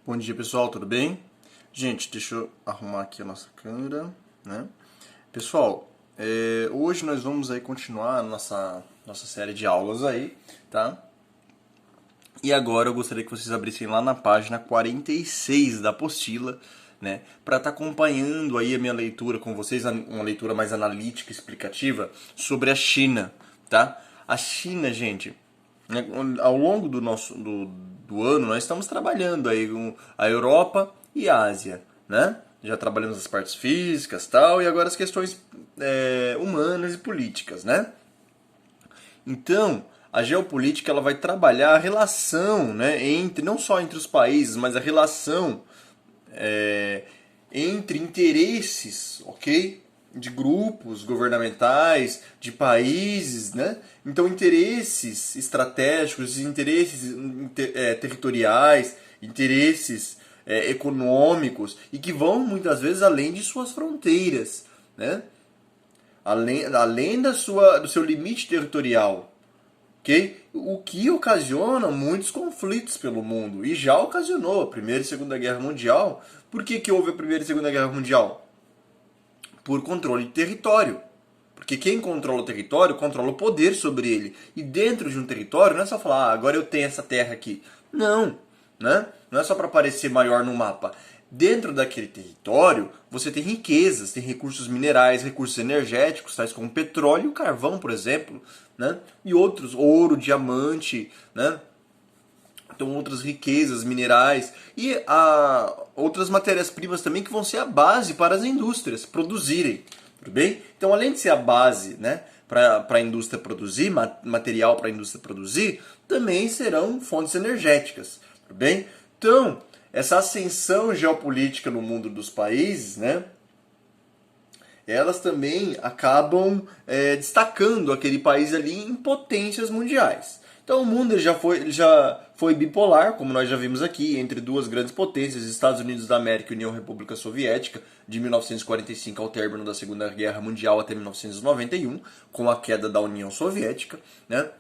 Bom dia, pessoal, tudo bem? Gente, deixa eu arrumar aqui a nossa câmera, né? Pessoal, hoje nós vamos aí continuar a nossa série de aulas aí, tá? E agora eu gostaria que vocês abrissem lá na página 46 da apostila, né? Para estar acompanhando aí a minha leitura com vocês, uma leitura mais analítica, explicativa sobre a China, tá? A China, gente, né, ao longo do ano nós estamos trabalhando aí com a Europa e a Ásia, né? Já trabalhamos as partes físicas tal, e agora as questões humanas e políticas, né? Então, a geopolítica ela vai trabalhar a relação, né, entre não só entre os países, mas a relação entre interesses, ok? De grupos governamentais, de países, né? Então, interesses estratégicos, interesses territoriais, interesses econômicos e que vão muitas vezes além de suas fronteiras, né? Além do seu limite territorial, ok? O que ocasiona muitos conflitos pelo mundo e já ocasionou a Primeira e Segunda Guerra Mundial. Por que houve a Primeira e Segunda Guerra Mundial? Por controle de território. Porque quem controla o território controla o poder sobre ele. E dentro de um território não é só falar, agora eu tenho essa terra aqui. Não, né? Não é só para parecer maior no mapa. Dentro daquele território, você tem riquezas, tem recursos minerais, recursos energéticos, tais como petróleo e carvão, por exemplo, né? E outros, ouro, diamante, né? Então, outras riquezas minerais e outras matérias-primas também que vão ser a base para as indústrias produzirem, tudo bem? Então, além de ser a base, né, para a indústria produzir, material para a indústria produzir, também serão fontes energéticas, tudo bem? Então, essa ascensão geopolítica no mundo dos países, né, elas também acabam destacando aquele país ali em potências mundiais. Então o mundo ele já foi bipolar, como nós já vimos aqui, entre duas grandes potências, Estados Unidos da América e União República Soviética, de 1945 ao término da Segunda Guerra Mundial até 1991, com a queda da União Soviética, né?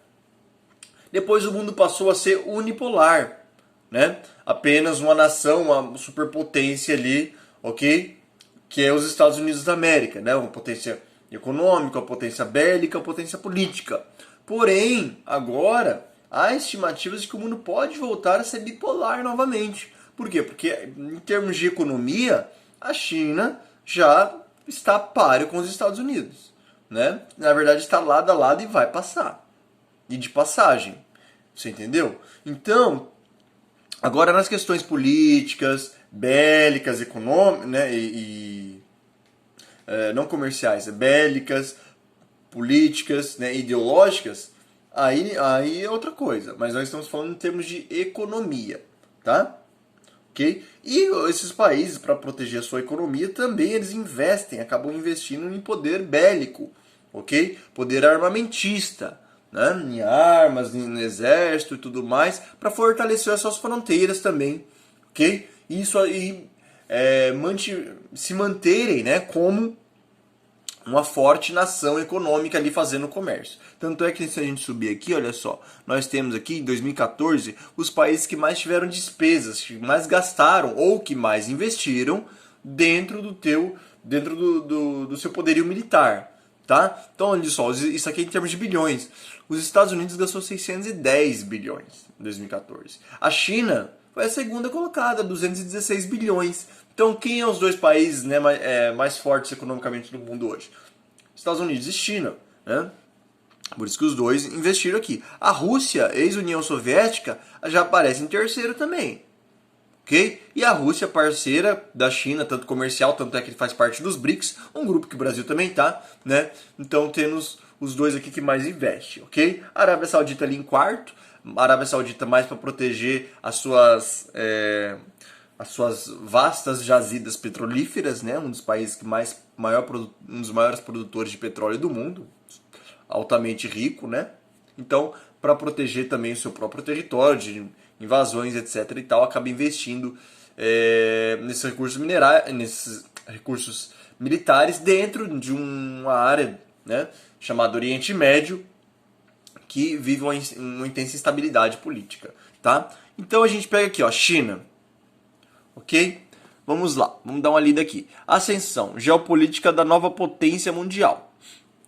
Depois o mundo passou a ser unipolar, né? Apenas uma nação, uma superpotência ali, ok? Que é os Estados Unidos da América, né? Uma potência econômica, uma potência bélica, uma potência política. Porém, agora, há estimativas de que o mundo pode voltar a ser bipolar novamente. Por quê? Porque, em termos de economia, a China já está páreo com os Estados Unidos, né? Na verdade, está lado a lado e vai passar. E de passagem. Você entendeu? Então, agora nas questões políticas, bélicas, econômicas, né, não comerciais, bélicas, políticas, né, ideológicas, aí é outra coisa. Mas nós estamos falando em termos de economia, tá? Ok? E esses países, para proteger a sua economia, também eles investem, acabam investindo em poder bélico, ok? Poder armamentista, né? Em armas, no exército e tudo mais, para fortalecer as suas fronteiras também, ok? Isso aí se manterem, né, como uma forte nação econômica ali fazendo comércio. Tanto é que se a gente subir aqui, olha só, nós temos aqui em 2014 os países que mais tiveram despesas, que mais gastaram ou que mais investiram dentro do seu poderio militar. Tá? Então, olha só, isso aqui é em termos de bilhões. Os Estados Unidos gastou 610 bilhões em 2014. A China foi a segunda colocada, 216 bilhões. Então, quem é os dois países, né, mais fortes economicamente no mundo hoje? Estados Unidos e China, né? Por isso que os dois investiram aqui. A Rússia, ex-União Soviética, já aparece em terceiro também. Okay? E a Rússia, parceira da China, tanto comercial, tanto é que ele faz parte dos BRICS, um grupo que o Brasil também tá, né? Então temos os dois aqui que mais investem, ok? A Arábia Saudita ali em quarto, a Arábia Saudita mais para proteger as suas vastas jazidas petrolíferas, né? Um dos países que um dos maiores produtores de petróleo do mundo, altamente rico, né? Então, para proteger também o seu próprio território de invasões, etc. e tal, acaba investindo nesses recursos minerais, nesses recursos militares dentro de uma área, né, chamada Oriente Médio, que vive uma intensa instabilidade política, tá? Então a gente pega aqui, ó, China. ok? Vamos lá, vamos dar uma lida aqui. Ascensão geopolítica da nova potência mundial.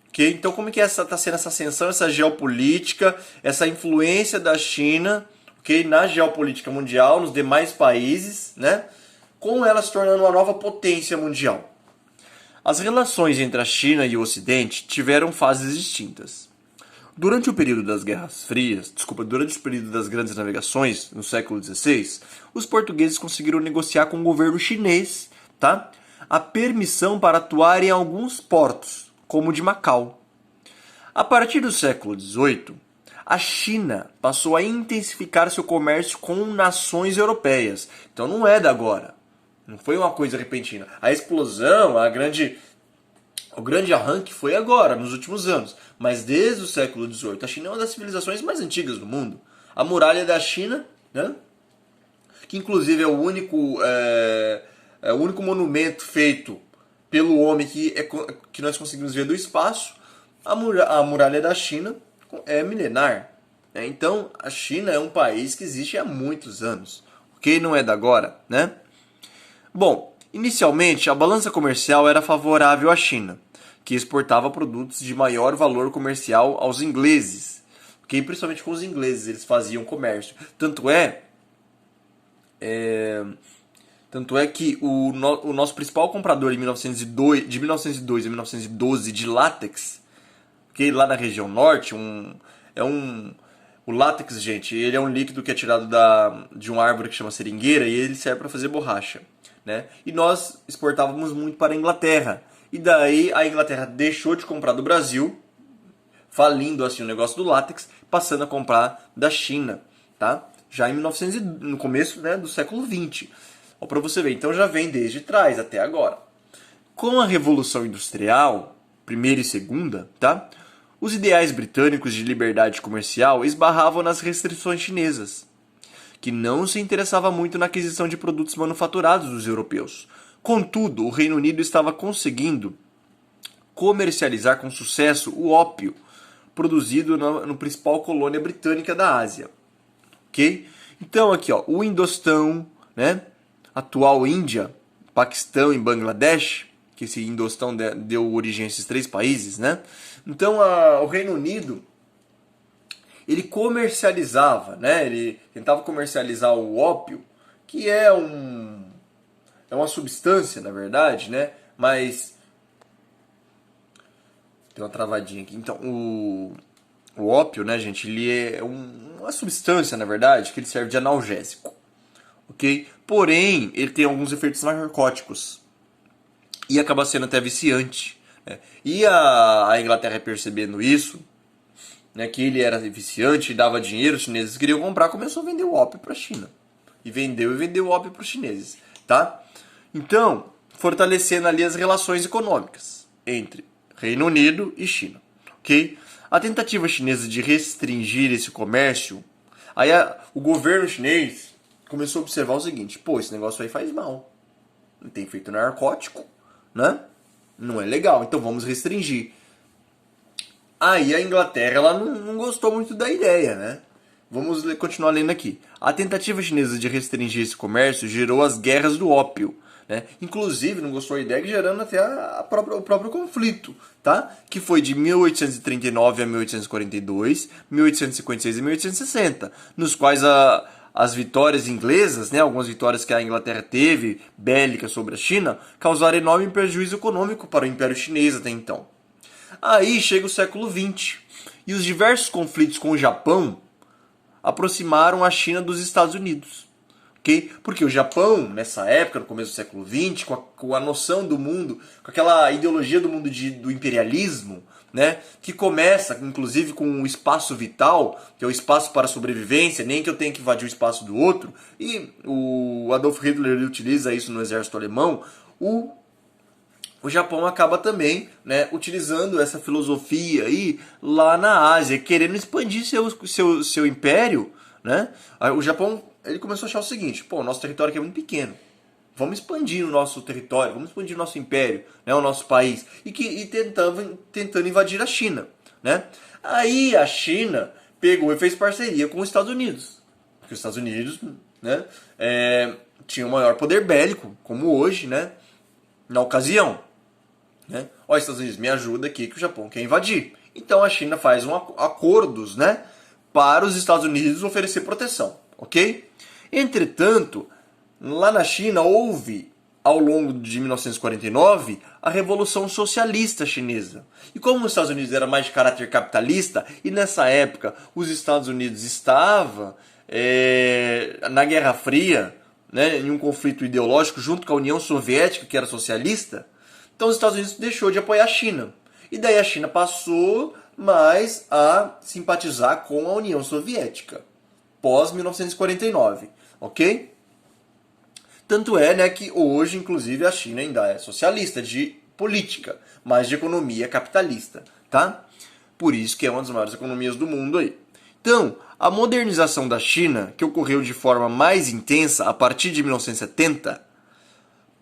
Ok? Então, como é que está sendo essa ascensão, essa geopolítica, essa influência da China, ok, na geopolítica mundial, nos demais países, né? Com ela se tornando uma nova potência mundial. As relações entre a China e o Ocidente tiveram fases distintas. Durante o período das Guerras Frias, durante o período das grandes navegações, no século XVI, os portugueses conseguiram negociar com o governo chinês, tá, a permissão para atuar em alguns portos, como o de Macau. A partir do século XVIII, a China passou a intensificar seu comércio com nações europeias. Então não é da agora. Não foi uma coisa repentina. A explosão, o grande arranque foi agora, nos últimos anos. Mas desde o século XVIII, a China é uma das civilizações mais antigas do mundo. A muralha da China, né, que inclusive é o único monumento feito pelo homem que nós conseguimos ver do espaço. A muralha da China é milenar. Né? Então, a China é um país que existe há muitos anos. Ok? Não é da agora, né? Bom, inicialmente a balança comercial era favorável à China, que exportava produtos de maior valor comercial aos ingleses. Okay? Principalmente com os ingleses eles faziam comércio. Tanto é que o nosso principal comprador de 1902 a 1912 de látex, okay, lá na região norte, o látex, gente, ele é um líquido que é tirado de uma árvore que chama seringueira e ele serve para fazer borracha. Né? E nós exportávamos muito para a Inglaterra. E daí a Inglaterra deixou de comprar do Brasil, falindo assim o negócio do látex, passando a comprar da China, tá? Já em 1900, no começo, né, do século XX. Para você ver, então já vem desde trás até agora. Com a Revolução Industrial, primeira e segunda, tá? Os ideais britânicos de liberdade comercial esbarravam nas restrições chinesas, que não se interessava muito na aquisição de produtos manufaturados dos europeus. Contudo, o Reino Unido estava conseguindo comercializar com sucesso o ópio produzido no principal colônia britânica da Ásia. Ok? Então aqui, ó, o Indostão, né? Atual Índia, Paquistão e Bangladesh, que esse Indostão deu origem a esses três países, né? Então o Reino Unido ele comercializava, né? Ele tentava comercializar o ópio, que é uma substância, na verdade, né? Mas tem uma travadinha aqui. Então, o ópio, né, gente, ele é uma substância, na verdade, que ele serve de analgésico, ok? Porém, ele tem alguns efeitos narcóticos e acaba sendo até viciante. Né? E a Inglaterra percebendo isso, né, que ele era viciante e dava dinheiro, os chineses queriam comprar, começou a vender o ópio para a China. E vendeu o ópio para os chineses, tá? Então, fortalecendo ali as relações econômicas entre Reino Unido e China, ok? A tentativa chinesa de restringir esse comércio, aí o governo chinês começou a observar o seguinte, pô, esse negócio aí faz mal. Tem efeito narcótico, né? Não é legal, então vamos restringir. Aí a Inglaterra ela não gostou muito da ideia, né? Vamos continuar lendo aqui. A tentativa chinesa de restringir esse comércio gerou as guerras do ópio. Né? Inclusive, não gostou da ideia, gerando até o próprio conflito, tá? Que foi de 1839 a 1842, 1856 e 1860, nos quais as vitórias inglesas, né, algumas vitórias que a Inglaterra teve, bélicas sobre a China, causaram enorme prejuízo econômico para o Império Chinês até então. Aí chega o século XX, e os diversos conflitos com o Japão aproximaram a China dos Estados Unidos. Okay? Porque o Japão, nessa época, no começo do século XX, com a noção do mundo, com aquela ideologia do mundo do imperialismo, né? Que começa, inclusive, com o espaço vital, que é o espaço para a sobrevivência, nem que eu tenha que invadir o espaço do outro, e o Adolf Hitler ele utiliza isso no exército alemão, o Japão acaba também, né, utilizando essa filosofia aí lá na Ásia, querendo expandir seu império, né? O Japão ele começou a achar o seguinte, pô, o nosso território aqui é muito pequeno, vamos expandir o nosso território, vamos expandir o nosso império, né, o nosso país, e tentando invadir a China, né? Aí a China pegou e fez parceria com os Estados Unidos, porque os Estados Unidos, né, tinha o maior poder bélico, como hoje, né? Na ocasião. Né? Ó, Estados Unidos, me ajuda aqui que o Japão quer invadir. Então a China faz acordos, né, para os Estados Unidos oferecer proteção, ok? Entretanto, lá na China houve, ao longo de 1949, a Revolução Socialista Chinesa. E como os Estados Unidos era mais de caráter capitalista, e nessa época os Estados Unidos estava na Guerra Fria, né, em um conflito ideológico junto com a União Soviética, que era socialista, então os Estados Unidos deixou de apoiar a China. E daí a China passou mais a simpatizar com a União Soviética, pós 1949, ok? Tanto é, né, que hoje, inclusive, a China ainda é socialista de política, mas de economia capitalista, tá? Por isso que é uma das maiores economias do mundo aí. Então, a modernização da China, que ocorreu de forma mais intensa a partir de 1970,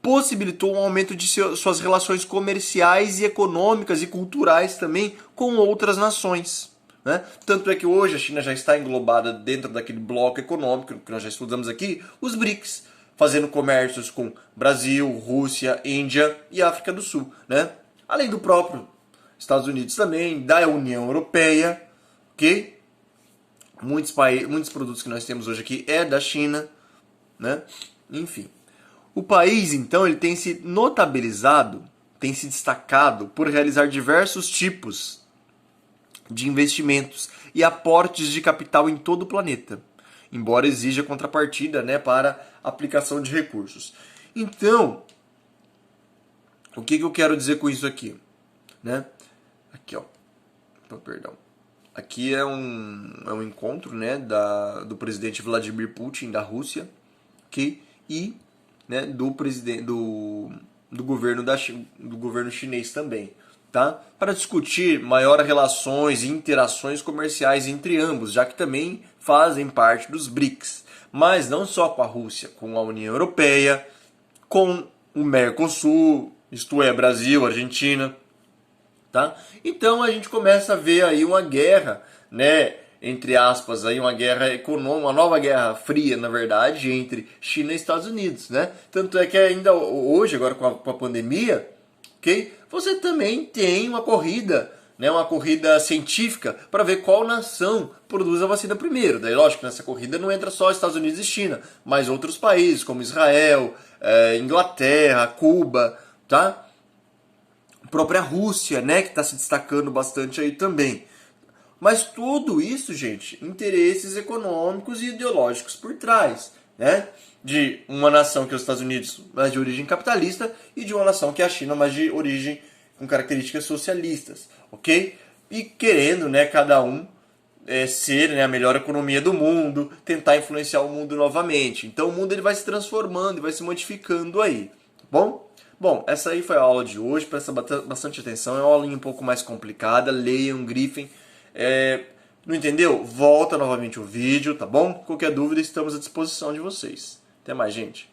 possibilitou um aumento de suas relações comerciais e econômicas e culturais também com outras nações. Né? Tanto é que hoje a China já está englobada dentro daquele bloco econômico que nós já estudamos aqui, os BRICS, fazendo comércios com Brasil, Rússia, Índia e África do Sul. Né? Além do próprio Estados Unidos também, da União Europeia, ok? Muitos produtos que nós temos hoje aqui é da China, né? Enfim. O país, então, ele tem se notabilizado, tem se destacado por realizar diversos tipos de investimentos e aportes de capital em todo o planeta, embora exija contrapartida, né, para aplicação de recursos. Então, o que eu quero dizer com isso aqui? Né? Aqui, ó. Perdão. Aqui é um encontro, né, do presidente Vladimir Putin da Rússia, e né, do governo chinês também, tá? Para discutir maiores relações e interações comerciais entre ambos, já que também fazem parte dos BRICS, mas não só com a Rússia, com a União Europeia, com o Mercosul, isto é, Brasil, Argentina, tá? Então a gente começa a ver aí uma guerra, né, entre aspas, aí uma guerra econômica, uma nova guerra fria, na verdade, entre China e Estados Unidos, né? Tanto é que ainda hoje, agora com a pandemia, ok? Você também tem uma corrida, né, uma corrida científica para ver qual nação produz a vacina primeiro. Daí, lógico, nessa corrida não entra só Estados Unidos e China, mas outros países como Israel, Inglaterra, Cuba, tá? A própria Rússia, né, que está se destacando bastante aí também. Mas tudo isso, gente, interesses econômicos e ideológicos por trás, né? De uma nação que é os Estados Unidos, mais de origem capitalista, e de uma nação que é a China, mais de origem com características socialistas, ok? E querendo, né, cada um ser, né, a melhor economia do mundo, tentar influenciar o mundo novamente. Então o mundo ele vai se transformando e vai se modificando aí, tá bom? Bom, essa aí foi a aula de hoje, presta bastante atenção, é uma aulinha um pouco mais complicada, leiam, grifem. Não entendeu? Volta novamente o vídeo, tá bom? Qualquer dúvida, estamos à disposição de vocês. Até mais, gente.